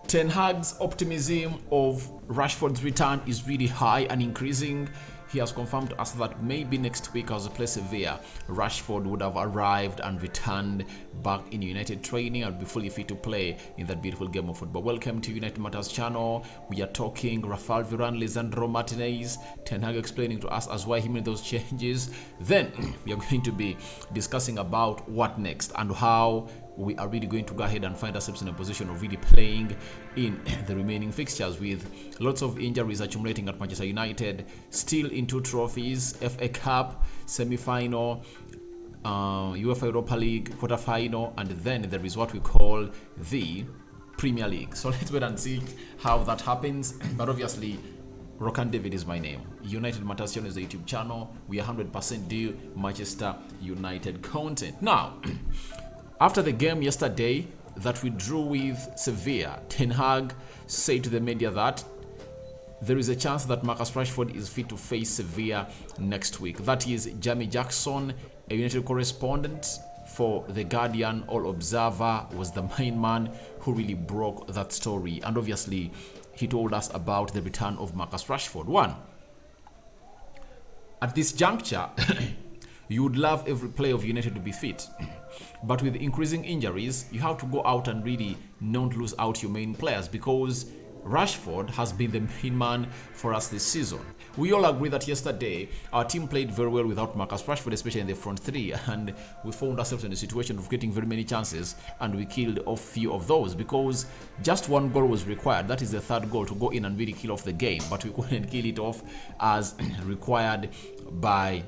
Ten Hag's optimism of Rashford's return is really high and increasing. He has confirmed to us that maybe next week as we play Sevilla, Rashford would have arrived and returned back in United training and be fully fit to play in that beautiful game of football. Welcome to United Matters channel. We are talking Rashford, Varane, Lisandro Martinez. Ten Hag explaining to us as why he made those changes. Then we are going to be discussing about what next and how we are really going to go ahead and find ourselves in a position of really playing in the remaining fixtures with lots of injuries accumulating at Manchester United, still in 2 trophies, FA Cup, semi-final, UEFA Europa League, quarter-final, and then there is what we call the Premier League. So let's wait and see how that happens. But obviously, Rokan David is my name. United Matters channel is the YouTube channel. We are 100% do Manchester United content. Now, after the game yesterday that we drew with Sevilla, Ten Hag said to the media that there is a chance that Marcus Rashford is fit to face Sevilla next week. That is Jamie Jackson, a United correspondent for The Guardian All Observer, was the main man who really broke that story. And obviously, he told us about the return of Marcus Rashford. One, at this juncture, you would love every player of United to be fit. But with increasing injuries, you have to go out and really not lose out your main players because Rashford has been the main man for us this season. We all agree that yesterday our team played very well without Marcus Rashford, especially in the front three, and we found ourselves in a situation of getting very many chances and we killed off few of those because just 1 goal was required. That is the 3rd goal to go in and really kill off the game, but we couldn't kill it off as required by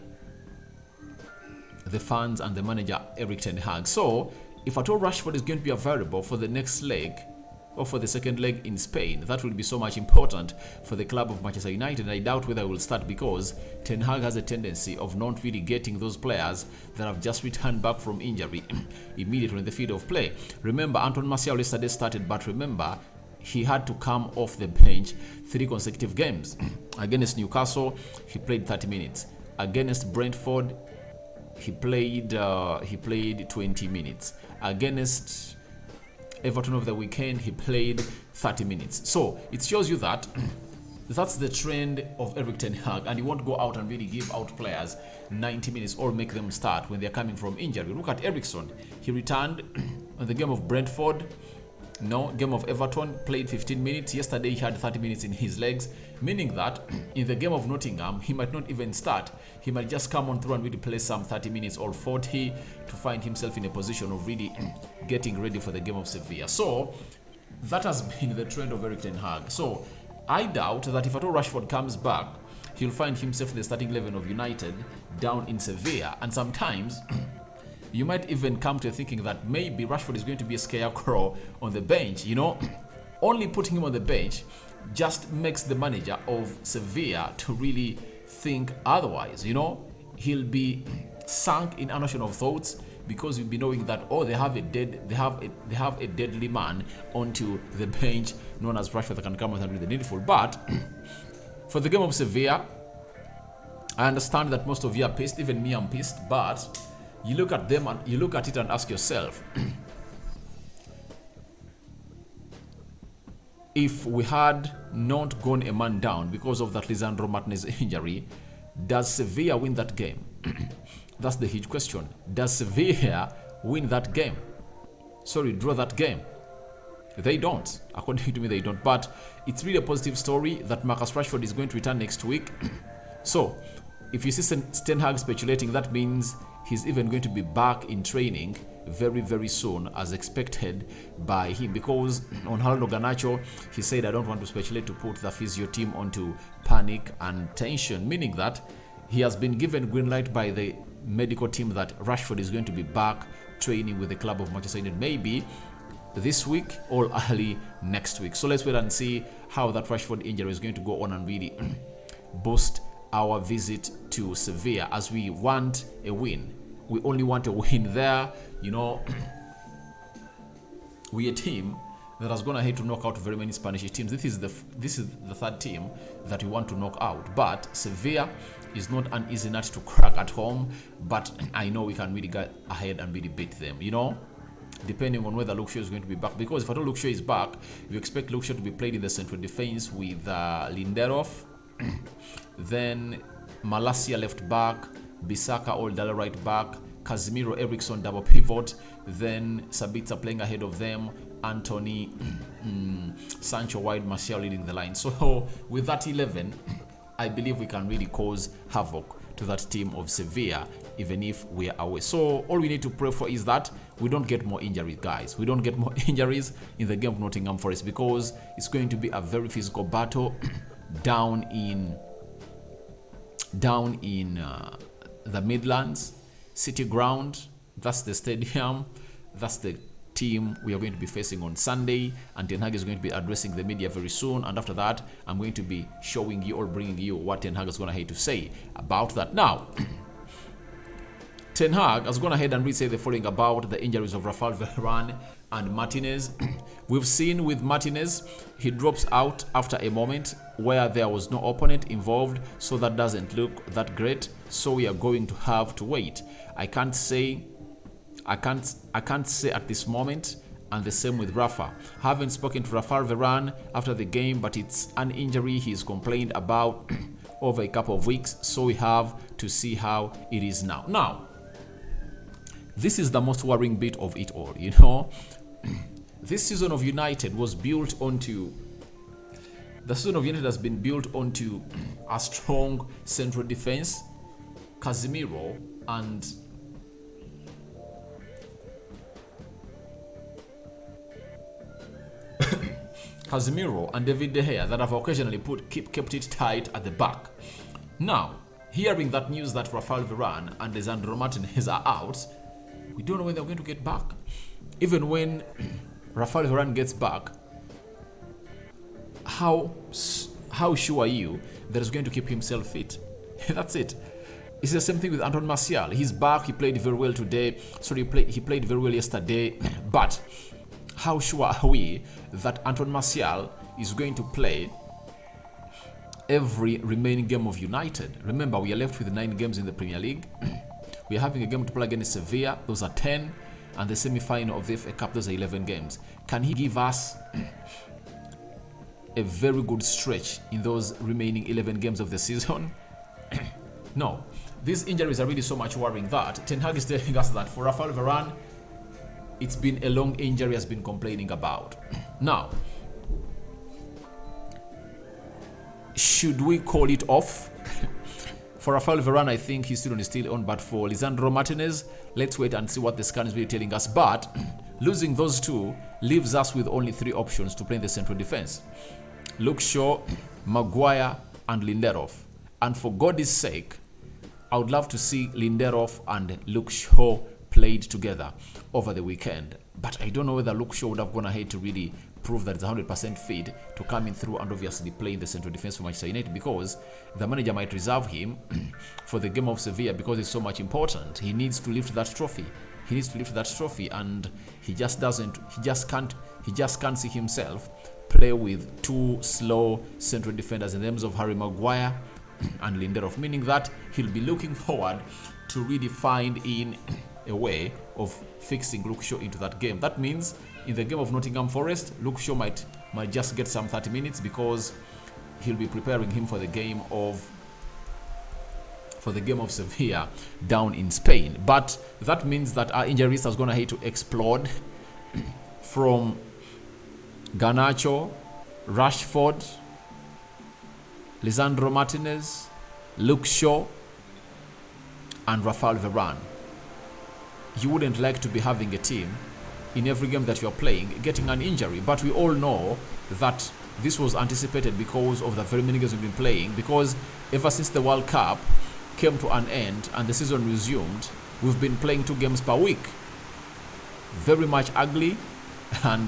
the fans and the manager Erik ten Hag. So if at all Rashford is going to be available for the next leg or for the second leg in Spain, that will be so much important for the club of Manchester United. And I doubt whether it will start because Ten Hag has a tendency of not really getting those players that have just returned back from injury immediately in the field of play. Remember, Anton Martial yesterday started, but remember, he had to come off the bench 3 consecutive games. Against Newcastle, he played 30 minutes. Against Brentford, he played 20 minutes. Against Everton over the weekend, he played 30 minutes. So it shows you that that's the trend of Erik ten Hag, and he won't go out and really give out players 90 minutes or make them start when they're coming from injury. Look at Eriksen. He returned on the game of Brentford. Game of Everton, played 15 minutes. Yesterday he had 30 minutes in his legs, meaning that in the game of Nottingham, he might not even start. He might just come on through and really play some 30 minutes or 40 to find himself in a position of really getting ready for the game of Sevilla. So that has been the trend of Erik ten Hag. So I doubt that if at all Rashford comes back, he'll find himself in the starting 11 of United down in Sevilla. And sometimes you might even come to thinking that maybe Rashford is going to be a scarecrow on the bench. You know, only putting him on the bench just makes the manager of Sevilla to really think otherwise. You know, he'll be sunk in an ocean of thoughts because we'll be knowing that they have a deadly man onto the bench known as Rashford that can come and do the needful. But for the game of Sevilla, I understand that most of you are pissed. Even me, I'm pissed, but you look at them and you look at it and ask yourself, if we had not gone a man down because of that Lisandro Martinez injury, does Sevilla win that game? That's the huge question. Does Sevilla win that game? Sorry, draw that game? They don't. According to me, they don't. But it's really a positive story that Marcus Rashford is going to return next week. So if you see Ten Hag speculating, that means he's even going to be back in training very, very soon as expected by him. Because on Ronaldo Garnacho, he said, I don't want to speculate to put the physio team onto panic and tension, meaning that he has been given green light by the medical team that Rashford is going to be back training with the club of Manchester United, maybe this week or early next week. So let's wait and see how that Rashford injury is going to go on and really boost our visit to Sevilla, as we want a win. We only want a win there. You know, we're a team that has gone ahead to knock out very many Spanish teams. This is the 3rd team that we want to knock out. But Sevilla is not an easy nut to crack at home. But I know we can really get ahead and really beat them. You know, depending on whether Luke Shaw is going to be back. Because if I don't Luke Shaw is back, you expect Luke Shaw to be played in the central defense with Lindelof, then Malacia left back, Bissaka Oldala right back, Casemiro Eriksson double pivot, then Sabitzer playing ahead of them, Anthony, Sancho wide, Martial leading the line. So with that 11, I believe we can really cause havoc to that team of Sevilla, even if we are away. So all we need to pray for is that we don't get more injuries, guys. We don't get more injuries in the game of Nottingham Forest, because it's going to be a very physical battle down in the Midlands, City Ground. That's the stadium. That's the team we are going to be facing on Sunday, and Ten Hag is going to be addressing the media very soon, and after that I'm going to be showing you or bringing you what Ten Hag is going to have to say about that. Now, Ten Hag has gone ahead and really say the following about the injuries of Rashford, Varane and Martinez. We've seen with Martinez, he drops out after a moment where there was no opponent involved, so that doesn't look that great, so we are going to have to wait. I can't say at this moment, and the same with Rafa. Haven't spoken to Rashford Varane after the game, but it's an injury he's complained about over a couple of weeks, so we have to see how it is now. Now, this is the most worrying bit of it all, you know. This season of United was built onto... The season of United has been built onto a strong central defense, Casemiro and David De Gea that have occasionally kept it tight at the back. Now, hearing that news that Rashford Varane and Lisandro Martinez are out, we don't know when they're going to get back. Even when Rashford Varane gets back, how sure are you that he's going to keep himself fit? That's it. It's the same thing with Anthony Martial. He's back. He played very well today. Sorry, he played very well yesterday. But how sure are we that Anthony Martial is going to play every remaining game of United? Remember, we are left with 9 games in the Premier League. We are having a game to play against Sevilla. Those are 10. And the semi-final of the FA Cup, those are 11 games. Can he give us a very good stretch in those remaining 11 games of the season? No. These injuries are really so much worrying that Ten Hag is telling us that for Rashford Varane, it's been a long injury has been complaining about. Now, should we call it off? For Rashford Varane, I think he's still on, but for Lisandro Martinez, let's wait and see what the scan is really telling us. But losing those two leaves us with only 3 options to play in the central defense: Luke Shaw, Maguire, and Lindelof. And for God's sake, I would love to see Lindelof and Luke Shaw played together over the weekend. But I don't know whether Luke Shaw would have gone ahead to really prove that it's 100% fit to come in through and obviously play in the central defense for Manchester United, because the manager might reserve him for the game of Sevilla because it's so much important. He needs to lift that trophy. And he just can't see himself play with 2 slow central defenders in terms of Harry Maguire and Lindelof, meaning that he'll be looking forward to really find in a way of fixing Luke Shaw into that game. That means in the game of Nottingham Forest, Luke Shaw might just get some 30 minutes because he'll be preparing him for the game of Sevilla down in Spain. But that means that our injury list is going to have to explode from Garnacho, Rashford, Lisandro Martinez, Luke Shaw, and Rashford Varane. You wouldn't like to be having a team in every game that you're playing getting an injury, but we all know that this was anticipated because of the very many games we've been playing, because ever since the World Cup came to an end and the season resumed, we've been playing 2 games per week. Very much ugly, and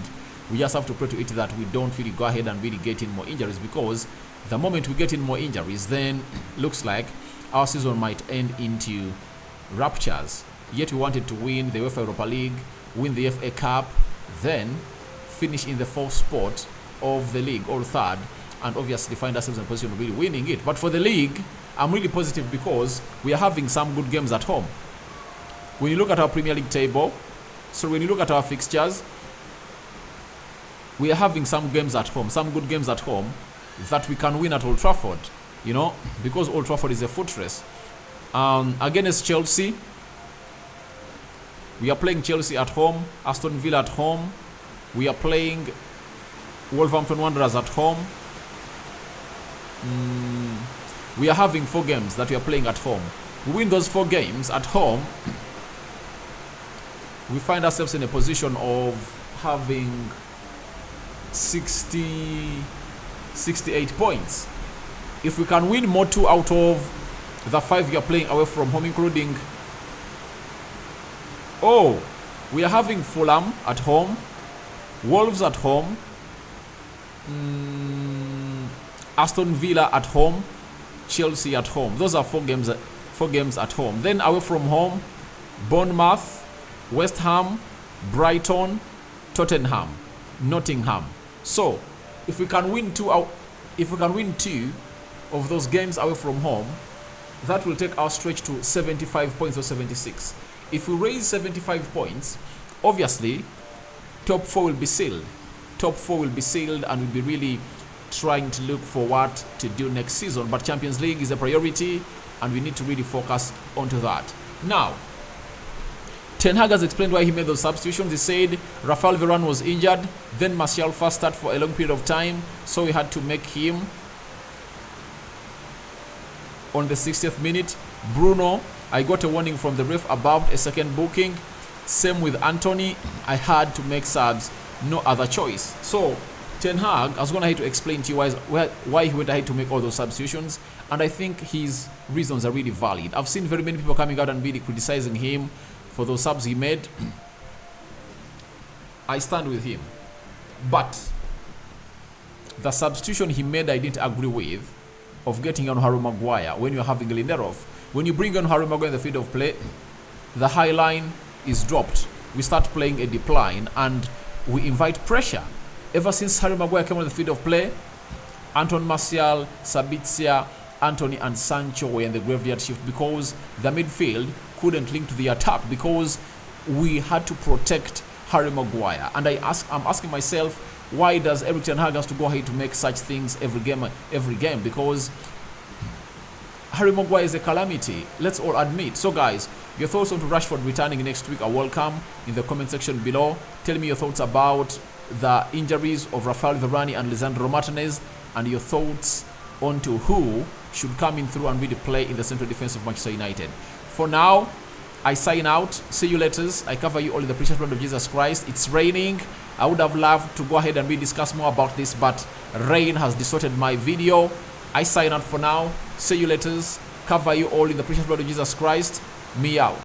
we just have to pray to it that we don't really go ahead and really get in more injuries, because the moment we get in more injuries, then looks like our season might end into ruptures. Yet we wanted to win the UEFA Europa League, win the FA Cup, then finish in the 4th spot of the league or 3rd, and obviously find ourselves in a position of really winning it. But for the league, I'm really positive because we are having some good games at home. When you look at our Premier League table, So when you look at our fixtures, we are having some games at home, some good games at home that we can win at Old Trafford, you know, because Old Trafford is a fortress. Against Chelsea, we are playing Chelsea at home, Aston Villa at home. We are playing Wolverhampton Wanderers at home. We are having 4 games that we are playing at home. We win those 4 games at home, we find ourselves in a position of having 68 points. If we can win more 2 out of the 5 we are playing away from home, including we are having Fulham at home, Wolves at home, Aston Villa at home, Chelsea at home. Those are 4 games at home. Then away from home, Bournemouth, West Ham, Brighton, Tottenham, Nottingham. So if we can win 2 of those games away from home, that will take our stretch to 75 points or 76. If we raise 75 points, obviously top 4 will be sealed. Top 4 will be sealed, and we'll be really trying to look for what to do next season. But Champions League is a priority, and we need to really focus onto that. Now, Ten Hag has explained why he made those substitutions. He said Rafael Varane was injured, then Martial first started for a long period of time, so we had to make him on the 60th minute. Bruno, I got a warning from the ref about a second booking. Same with Anthony, I had to make subs, no other choice. So Ten Hag has gone ahead to explain to you why he went ahead to make all those substitutions, and I think his reasons are really valid. I've seen very many people coming out and really criticizing him for those subs he made. I stand with him, but the substitution he made I didn't agree with, of getting on Harry Maguire when you're having Lindelof. When you bring on Harry Maguire in the field of play, the high line is dropped. We start playing a decline, and we invite pressure. Ever since Harry Maguire came on the field of play, Anton Martial, Sabitzer, Anthony and Sancho were in the graveyard shift because the midfield couldn't link to the attack because we had to protect Harry Maguire. And I'm asking myself, why does Erik ten Hag have to go ahead to make such things every game? Because Harry Maguire is a calamity, let's all admit. So guys, your thoughts on Rashford returning next week are welcome in the comment section below. Tell me your thoughts about the injuries of Rafael Varane and Lisandro Martinez, and your thoughts onto who should come in through and really play in the central defense of Manchester United. For now, I sign out. See you later. I cover you all in the precious blood of Jesus Christ. It's raining. I would have loved to go ahead and really discuss more about this, but rain has distorted my video. I sign out for now. See you later. Cover you all in the precious blood of Jesus Christ. Me out.